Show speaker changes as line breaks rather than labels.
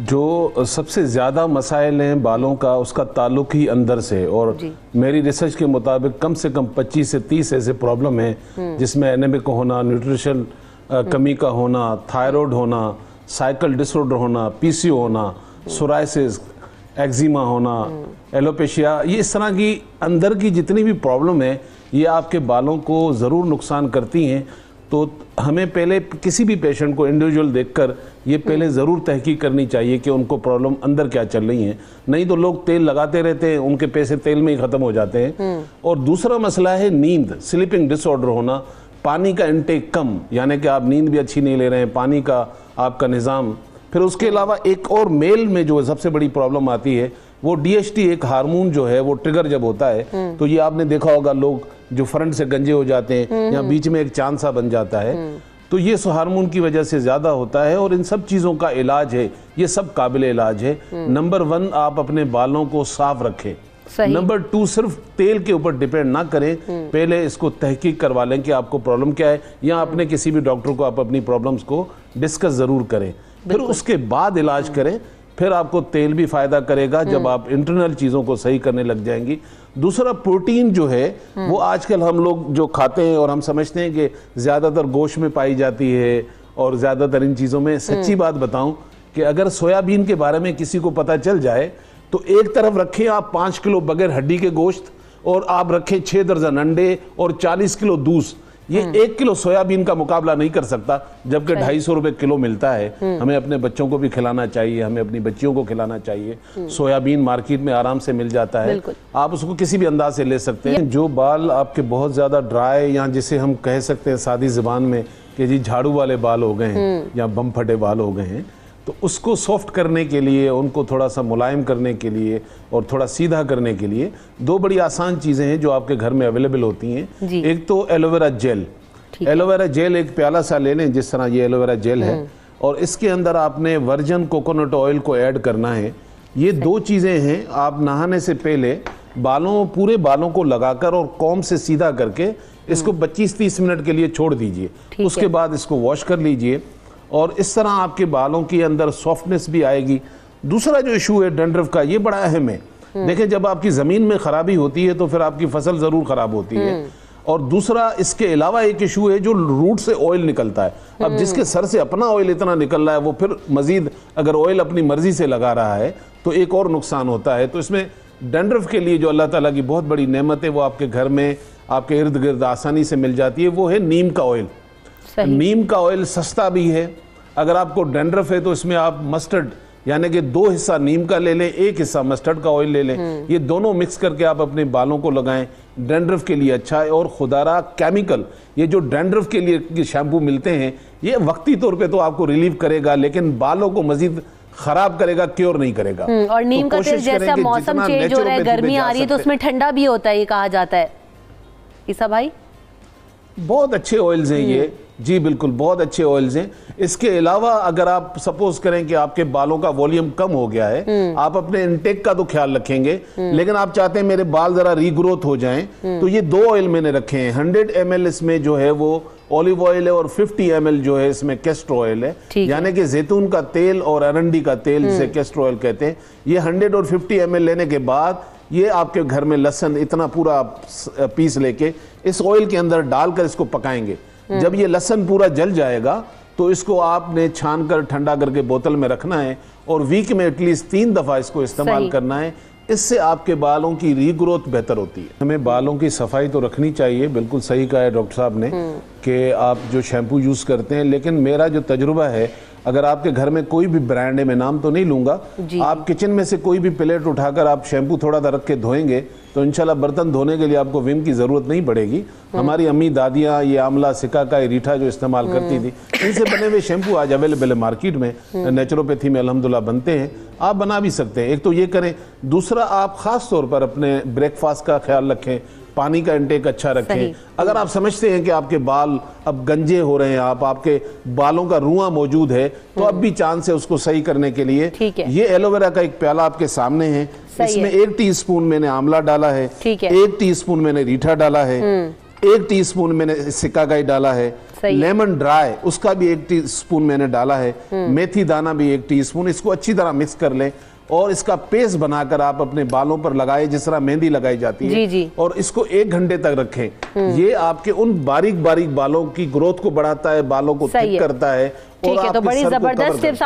جو سب سے زیادہ مسائل ہیں بالوں کا اس کا تعلق ہی اندر سے، اور میری ریسرچ کے مطابق کم سے کم 25 سے 30 ایسے پرابلم ہیں جس میں اینیمک ہونا، نیوٹریشن کمی کا ہونا، تھائرائیڈ ہونا، سائیکل ڈس آرڈر ہونا، پی سی او ہونا، سورائسس، ایگزیما ہونا، ایلوپیشیا، یہ اس طرح کی اندر کی جتنی بھی پرابلم ہے یہ آپ کے بالوں کو ضرور نقصان کرتی ہیں۔ تو ہمیں پہلے کسی بھی پیشنٹ کو انڈیویجول دیکھ کر یہ پہلے ضرور تحقیق کرنی چاہیے کہ ان کو پرابلم اندر کیا چل رہی ہیں، نہیں تو لوگ تیل لگاتے رہتے ہیں، ان کے پیسے تیل میں ہی ختم ہو جاتے ہیں۔ اور دوسرا مسئلہ ہے نیند، سلیپنگ ڈس آرڈر ہونا، پانی کا انٹیک کم، یعنی کہ آپ نیند بھی اچھی نہیں لے رہے ہیں، پانی کا آپ کا نظام۔ پھر اس کے علاوہ ایک اور میل میں جو سب سے بڑی پرابلم آتی ہے وہ ڈی ایچ ٹی، ایک ہارمون جو ہے وہ ٹریگر جب ہوتا ہے تو یہ آپ نے دیکھا ہوگا لوگ جو فرنٹ سے گنجے ہو جاتے ہیں یا بیچ میں ایک چاند سا بن جاتا ہے، تو یہ ہارمون کی وجہ سے زیادہ ہوتا ہے۔ اور ان سب چیزوں کا علاج ہے، یہ سب قابل علاج ہے۔ نمبر 1 آپ اپنے بالوں کو صاف رکھیں، نمبر 2 صرف تیل کے اوپر ڈیپینڈ نہ کریں، پہلے اس کو تحقیق کروا لیں کہ آپ کو پرابلم کیا ہے، یا اپنے کسی بھی ڈاکٹر کو آپ اپنی پرابلمز کو ڈسکس ضرور کریں، پھر اس کے بعد علاج کریں۔ پھر آپ کو تیل بھی فائدہ کرے گا جب آپ انٹرنل چیزوں کو صحیح کرنے لگ جائیں گی۔ دوسرا پروٹین جو ہے وہ آج کل ہم لوگ جو کھاتے ہیں اور ہم سمجھتے ہیں کہ زیادہ تر گوشت میں پائی جاتی ہے اور زیادہ تر ان چیزوں میں، سچی بات بتاؤں کہ اگر سویابین کے بارے میں کسی کو پتہ چل جائے تو ایک طرف رکھیں آپ 5 کلو بغیر ہڈی کے گوشت، اور آپ رکھیں 6 درجن انڈے اور 40 کلو دودھ، یہ 1 کلو سویابین کا مقابلہ نہیں کر سکتا، جبکہ 250 روپے کلو ملتا ہے۔ ہمیں اپنے بچوں کو بھی کھلانا چاہیے، ہمیں اپنی بچیوں کو کھلانا چاہیے۔ سویابین مارکیٹ میں آرام سے مل جاتا ہے، آپ اس کو کسی بھی انداز سے لے سکتے ہیں۔ جو بال آپ کے بہت زیادہ ڈرائی، یا جسے ہم کہہ سکتے ہیں سادی زبان میں کہ جی جھاڑو والے بال ہو گئے ہیں یا بم پھٹے بال ہو گئے ہیں، تو اس کو سافٹ کرنے کے لیے، ان کو تھوڑا سا ملائم کرنے کے لیے اور تھوڑا سیدھا کرنے کے لیے 2 بڑی آسان چیزیں ہیں جو آپ کے گھر میں اویلیبل ہوتی ہیں۔ ایک تو ایلوویرا جیل، ایلوویرا جیل ایک پیالہ سا لے لیں جس طرح یہ ایلوویرا جیل ہے، اور اس کے اندر آپ نے ورجن کوکونٹ آئل کو ایڈ کرنا ہے۔ یہ 2 چیزیں ہیں، آپ نہانے سے پہلے پورے بالوں کو لگا کر اور کوم سے سیدھا کر کے اس کو 25-30 منٹ کے لیے چھوڑ دیجئے، اس کے بعد اس کو واش کر لیجئے، اور اس طرح آپ کے بالوں کے اندر سافٹنس بھی آئے گی۔ دوسرا جو ایشو ہے ڈینڈرف کا، یہ بڑا اہم ہے۔ دیکھیں جب آپ کی زمین میں خرابی ہوتی ہے تو پھر آپ کی فصل ضرور خراب ہوتی ہے، اور دوسرا اس کے علاوہ ایک ایشو ہے جو روٹ سے آئل نکلتا ہے۔ اب جس کے سر سے اپنا آئل اتنا نکل رہا ہے وہ پھر مزید اگر آئل اپنی مرضی سے لگا رہا ہے تو ایک اور نقصان ہوتا ہے۔ تو اس میں ڈینڈرف کے لیے جو اللہ تعالیٰ کی بہت بڑی نعمت ہے وہ آپ کے گھر میں آپ کے ارد گرد آسانی سے مل جاتی ہے، وہ ہے نیم کا آئل۔ نیم کا آئل سستا بھی ہے۔ اگر آپ کو ڈینڈرف ہے تو اس میں آپ مسٹرڈ، یعنی کہ 2 حصہ نیم کا لے لیں، 1 حصہ مسٹرڈ کا آئل لے لیں، یہ دونوں مکس کر کے آپ اپنے بالوں کو لگائیں، ڈینڈرف کے لیے اچھا ہے۔ اور خدا را کیمیکل، یہ جو ڈینڈرف کے لیے شیمپو ملتے ہیں یہ وقتی طور پہ تو آپ کو ریلیو کرے گا لیکن بالوں کو مزید خراب کرے گا، کیور نہیں کرے گا۔
اور نیم کا تیل جیسا موسم چینج ہو رہا ہے، گرمی آ رہی ہے تو اس میں ٹھنڈا بھی ہوتا ہے، یہ کہا جاتا ہے۔ عیسیٰ بھائی
بہت اچھے آئلز ہیں یہ، جی بالکل بہت اچھے آئلز ہیں۔ اس کے علاوہ اگر آپ سپوز کریں کہ آپ کے بالوں کا والیوم کم ہو گیا ہے، آپ اپنے انٹیک کا تو خیال رکھیں گے لیکن آپ چاہتے ہیں میرے بال ذرا ری گروتھ ہو جائیں، تو یہ 2 آئل میں نے رکھے ہیں۔ 100 ml اس میں جو ہے وہ اولیو آئل ہے، اور 50 ml جو ہے اس میں کیسٹر آئل ہے، یعنی کہ زیتون کا تیل اور ارنڈی کا تیل جسے کیسٹر آئل کہتے ہیں۔ یہ 100 اور 50 ml لینے کے بعد یہ آپ کے گھر میں لہسن اتنا پورا پیس لے کے اس آئل کے اندر ڈال کر اس کو پکائیں گے۔ جب یہ لہسن پورا جل جائے گا تو اس کو آپ نے چھان کر ٹھنڈا کر کے بوتل میں رکھنا ہے، اور ویک میں ایٹ لیسٹ 3 دفعہ اس کو استعمال کرنا ہے۔ اس سے آپ کے بالوں کی ری گروتھ بہتر ہوتی ہے۔ ہمیں بالوں کی صفائی تو رکھنی چاہیے، بالکل صحیح کہا ہے ڈاکٹر صاحب نے کہ آپ جو شیمپو یوز کرتے ہیں، لیکن میرا جو تجربہ ہے اگر آپ کے گھر میں کوئی بھی برانڈ ہے، میں نام تو نہیں لوں گا، آپ کچن میں سے کوئی بھی پلیٹ اٹھا کر آپ شیمپو تھوڑا سا رکھ کے دھوئیں گے تو انشاءاللہ برتن دھونے کے لیے آپ کو ویم کی ضرورت نہیں پڑے گی۔ ہماری امی دادیاں یہ آملہ، سکاکائی، ریٹھا جو استعمال کرتی تھی، ان سے بنے ہوئے شیمپو آج اویلیبل ہے مارکیٹ میں، نیچروپیتھی میں الحمدللہ بنتے ہیں، آپ بنا بھی سکتے ہیں۔ ایک تو یہ کریں، دوسرا آپ خاص طور پر اپنے بریک فاسٹ کا خیال رکھیں، پانی کا انٹیک اچھا رکھیں۔ اگر آپ سمجھتے ہیں کہ آپ کے بال اب گنجے ہو رہے ہیں، آپ کے بالوں کا رواں موجود ہے، تو اب بھی چاند سے اس کو صحیح کرنے کے لیے یہ ایلوویرا کا ایک پیالہ آپ کے سامنے ہے، اس میں 1 ٹی اسپون میں نے آملہ ڈالا ہے، 1 ٹی اسپون میں نے ریٹھا ڈالا ہے، 1 ٹی اسپون میں نے سکاکائی ڈالا ہے، لیمن ڈرائی اس کا بھی 1 ٹی اسپون میں نے ڈالا ہے، میتھی دانہ بھی 1 ٹی اسپون، اس کو اچھی طرح مکس کر لیں اور اس کا پیسٹ بنا کر آپ اپنے بالوں پر لگائیں جس طرح مہندی لگائی جاتی ہے، اور اس کو 1 گھنٹے تک رکھیں۔ یہ آپ کے ان باریک باریک بالوں کی گروتھ کو بڑھاتا ہے، بالوں کو تھک کرتا ہے، اور آپ کے سر کو کور کرتا ہے۔